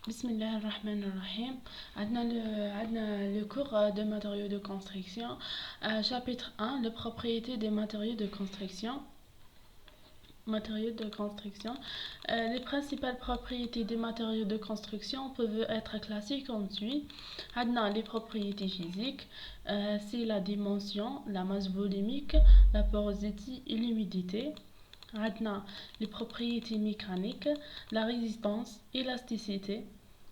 Bismillahirrahmanirrahim. Le cours de matériaux de construction. Chapitre 1, les propriétés des matériaux de construction. Les principales propriétés des matériaux de construction peuvent être classées comme suit. Les propriétés physiques, c'est la dimension, la masse volumique, la porosité et l'humidité. Les propriétés mécaniques, la résistance, élasticité.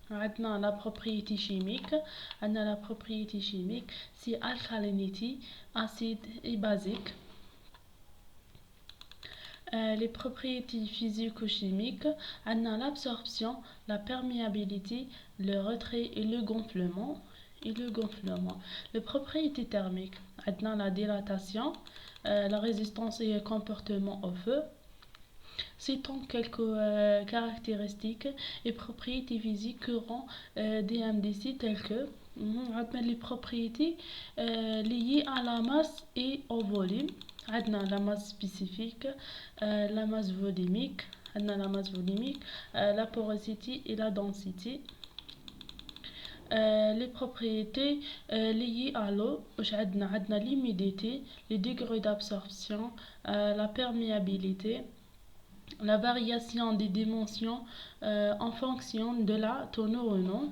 La propriété chimique. C'est alcalinité, acide et basique. Les propriétés physico-chimiques, l'absorption, la perméabilité, le retrait et le gonflement. Les propriétés thermiques, la dilatation, la résistance et le comportement au feu. Citons quelques caractéristiques et propriétés physiques que rend DMDC telles que les propriétés liées à la masse et au volume. La masse spécifique, la masse volumique, la porosité et la densité. Les propriétés liées à l'eau, l'humidité, les degrés d'absorption, la perméabilité, la variation des dimensions en fonction de la tonneau ou non.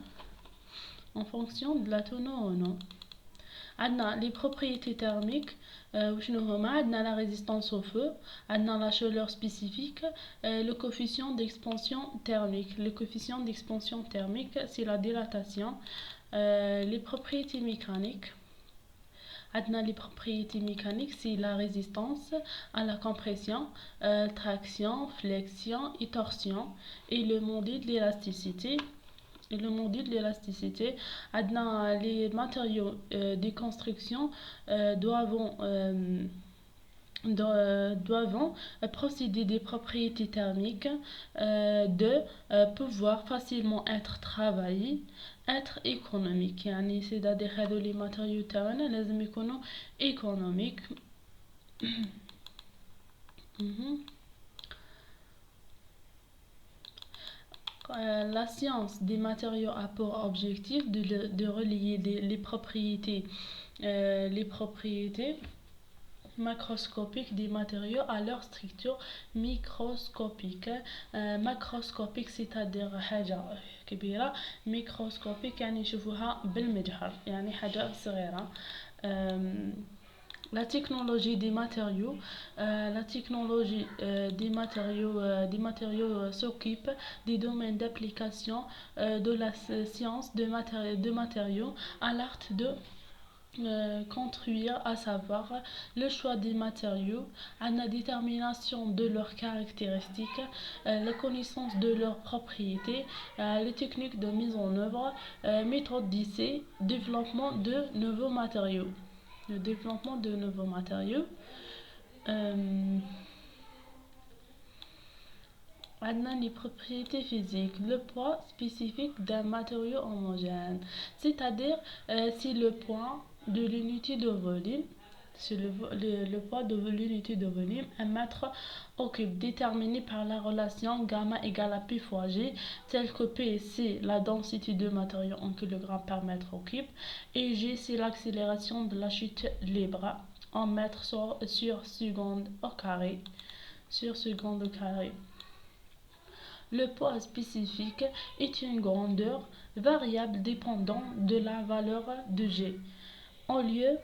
Les propriétés thermiques, la résistance au feu, la chaleur spécifique, le coefficient d'expansion thermique. C'est la dilatation. Les propriétés mécaniques. Les propriétés mécaniques, c'est la résistance à la compression, traction, flexion et torsion, et le module de l'élasticité. Les matériaux de construction doivent posséder des propriétés thermiques de pouvoir facilement être travaillés, être économiques. c'est-à-dire هذو les matériaux تاعنا لازم يكونوا économiques. La science des matériaux a pour objectif de relier les propriétés macroscopiques des matériaux à leur structure microscopique. Macroscopique c'est-à-dire حاجة كبيرة. ميكروسكوبيك يعني نشوفوها بالمجهر يعني حاجة صغيرة. La technologie des matériaux, s'occupe des domaines d'application de la science de matériaux à l'art de construire, à savoir le choix des matériaux, la détermination de leurs caractéristiques, la connaissance de leurs propriétés, les techniques de mise en œuvre, méthode d'essai, développement de nouveaux matériaux. Les propriétés physiques, le poids spécifique d'un matériau homogène, c'est-à-dire c'est le poids de l'unité de volume, le poids de l'unité de volume, un mètre au cube, déterminé par la relation gamma égale à P fois G, telle que P c'est la densité de matériau en kg par mètre au cube, et G c'est l'accélération de la chute libre en mètres sur seconde au carré. Le poids spécifique est une grandeur variable dépendant de la valeur de G. Au lieu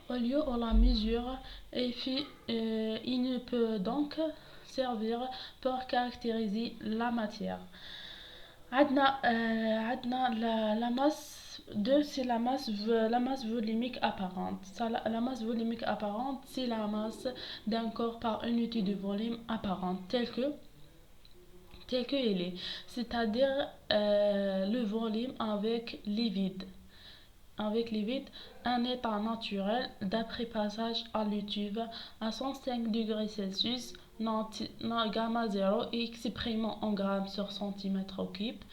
où la mesure est faite, il ne peut donc servir pour caractériser la matière. La masse 2, c'est la masse volumique apparente. La masse volumique apparente, c'est la masse d'un corps par unité de volume apparente, telle que elle est, c'est-à-dire le volume avec les vides. Un état naturel d'après passage à l'étuve à 105 degrés Celsius, gamma 0 est exprimé en grammes sur centimètre au cube,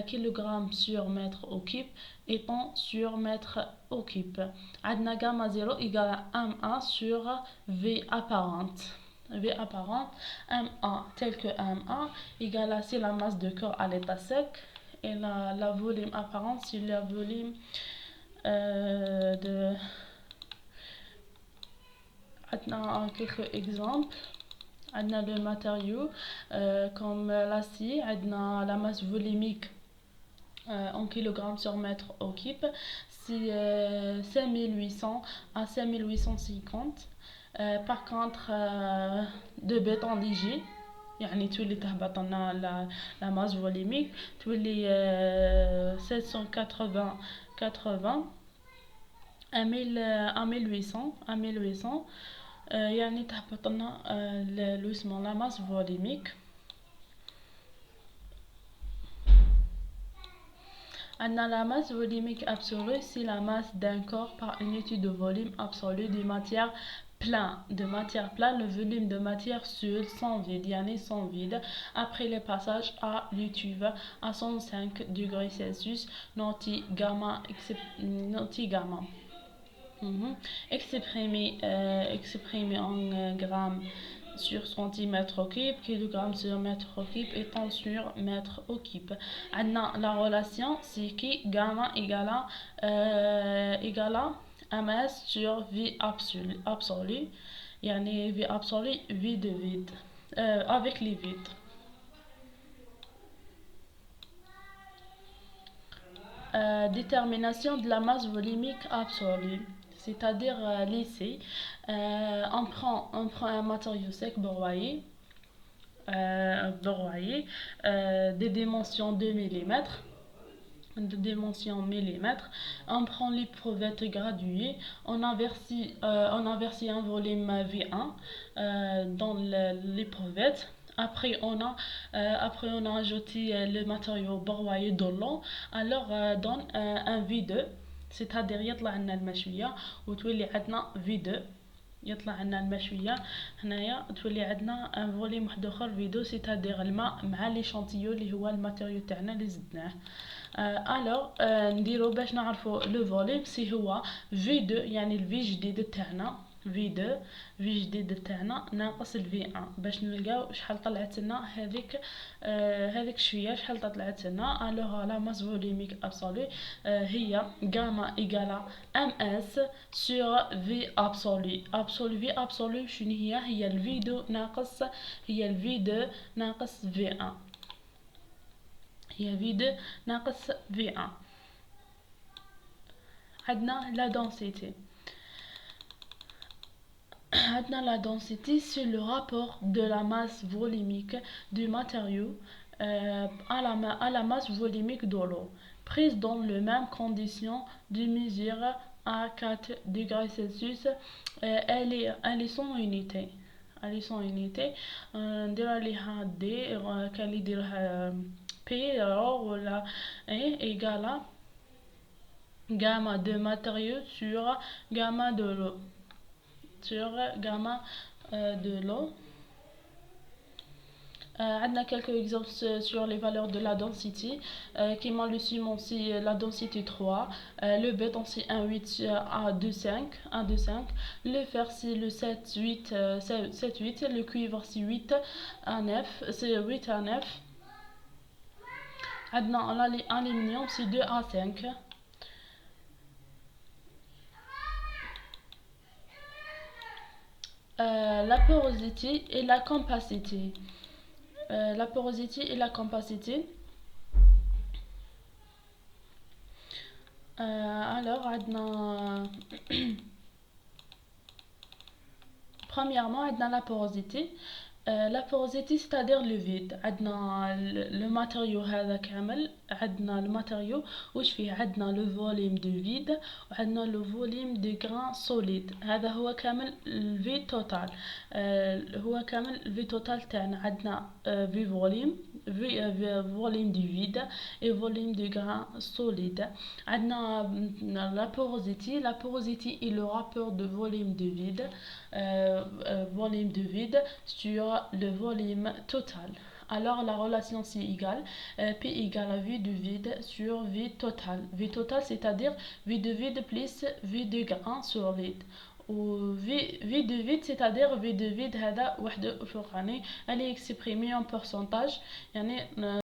kilogramme sur mètre au cube et temps sur mètre au cube. Gamma 0 égale à M1 sur V apparente. M1 tel que M1 égale à c'est la masse de corps à l'état sec et la volume apparent, c'est le volume de... عندنا quelques exemples. عندنا le matériau comme l'acier. عندنا la masse volumique en kilogrammes sur mètre au cube, c'est 5800 à 5850. Par contre de béton léger يعني تولي تهبط لنا la masse volumique تولي 780 à 1800 يعني تهبط لنا la masse volumique. La masse volumique absolue, c'est la masse d'un corps par unité de volume absolu de matière pleine. Le volume de matière seule, sans vide, sans vide, après le passage à l'étuve à 105 degrés Celsius, noti gamma. Exprimé en grammes sur centimètre au cube, kilogramme sur mètre au cube et temps sur mètre au cube. La relation c'est qui gamma égale à ms sur V absolue, V absolue, V de vide, avec les vides. Détermination de la masse volumique absolue, c'est-à-dire lycée. On prend un matériau sec broyé, des dimensions de millimètres, on prend l'éprouvette graduée, on inversit un volume V1 dans l'éprouvette. Après on a ajouté le matériau broyé de l'eau, alors donne un V2, c'est-à-dire يطلع لنا المشوية وتولي عندنا V2. يطلع عنا المشوية هنايا تولي عندنا ان فوليم واحد اخر فيدو سيتادير الماء مع ليشانتيو اللي هو الماتيريو تاعنا اللي زدناه. الوغ نديرو باش نعرفو لو فوليم سي هو في 2 يعني الفي جديد تاعنا في جديد تاعنا ناقص الفي 1 باش نلقاو شحال طلعت لنا هذيك شويه شحال طلعت لنا. الوغ لا ماس فوليميك ابسولو هي غاما ايغالا ام اس سور في ابسولو. في ابسولو شنو هي الفي 2 ناقص في 1. هي في 2 ناقص في 1. عندنا لا densité. La densité, c'est le rapport de la masse volumique du matériau à la masse volumique de l'eau, prise dans les mêmes conditions de mesure à 4 degrés Celsius. Elle est sans unité. ندير ليها دي كان يديرها بي ولا égale gamma de matériaux sur gamma de l'eau. عندنا quelques exemples sur les valeurs de la densité. Qui m'a le ciment c'est la densité 3, le béton c'est 1,8 à 2,5, le fer c'est le 7,8, le cuivre c'est 8 à 9, عندنا l'aluminium c'est 2 à 5. La porosité et la compacité. Alors عندنا premièrement عندنا la porosité. La porosité c'est-à-dire le vide. عندنا le matériau هذا كامل، عندنا الماتيريو واش فيه، عندنا le volume de vide وعندنا le volume de grain solide. هذا هو كامل الفي توتال، تاعنا. عندنا في volume du vide et volume de grain solide. عندنا la porosité est le rapport de volume de vide sur le volume total. Alors la relation c'est égale P égale à V de vide sur V total. V total c'est-à-dire V de vide plus V de grain solide. و V de vide c'est-à-dire V de vide هذا وحده فوقاني elle est exprimée en pourcentage يعني